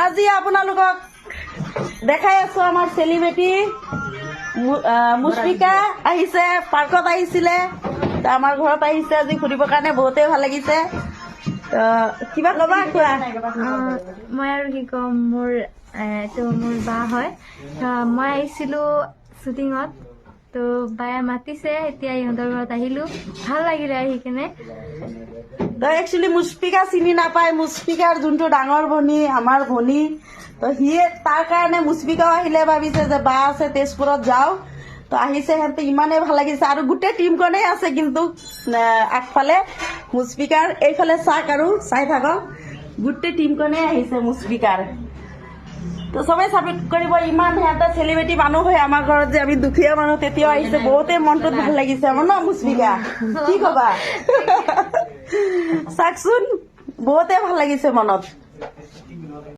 আজি আপোনালোকক দেখাই আছো আমাৰ চেলিব্ৰিটি মুস্পিকা আহিছে, পাৰ্কত আহিছিলে, আমাৰ ঘৰত আহিছে আজি ফুৰিবৰ কাৰণে, বহুতেই ভাল লাগিছে। কিবা কবা? কোৱা। মই আৰু কি ক'ম, মোৰ এইটো মোৰ বা হয়। মই আহিছিলো শ্বুটিঙত, তো বায়ে মাতিছে, এতিয়া ইহঁতৰ ঘৰত আহিলো, ভাল লাগিলে আহি কিনে। তো একচুৱেলি মুস্পিকা চিনি নাপায়, মুস্পিকাৰ যোনটো ডাঙৰ ভনী, আমাৰ ভনী, তো সিয়ে তাৰ কাৰণে মুস্পিকাও আহিলে, ভাবিছে যে বা আছে তেজপুৰত যাওঁ, তো আহিছে সিহঁতে, ইমানেই ভাল লাগিছে। আৰু গোটেই টিমখনেই আছে কিন্তু আগফালে মুস্পিকাৰ, এইফালে চাক আৰু চাই থাকক, গোটেই টিমখনেই আহিছে মুস্পিকাৰ। তো চবেই চাপোৰ্ট কৰিব, ইমান সিহঁতে চেলিব্ৰিটি মানুহ হয় আমাৰ ঘৰত, যে আমি দুখীয়া মানুহ তেতিয়াও আহিছে, বহুতেই মনটোত ভাল লাগিছে আমাৰ ন মুস্পিকা, কি কবা? চাকচোন, বহুতেই ভাল লাগিছে মনত।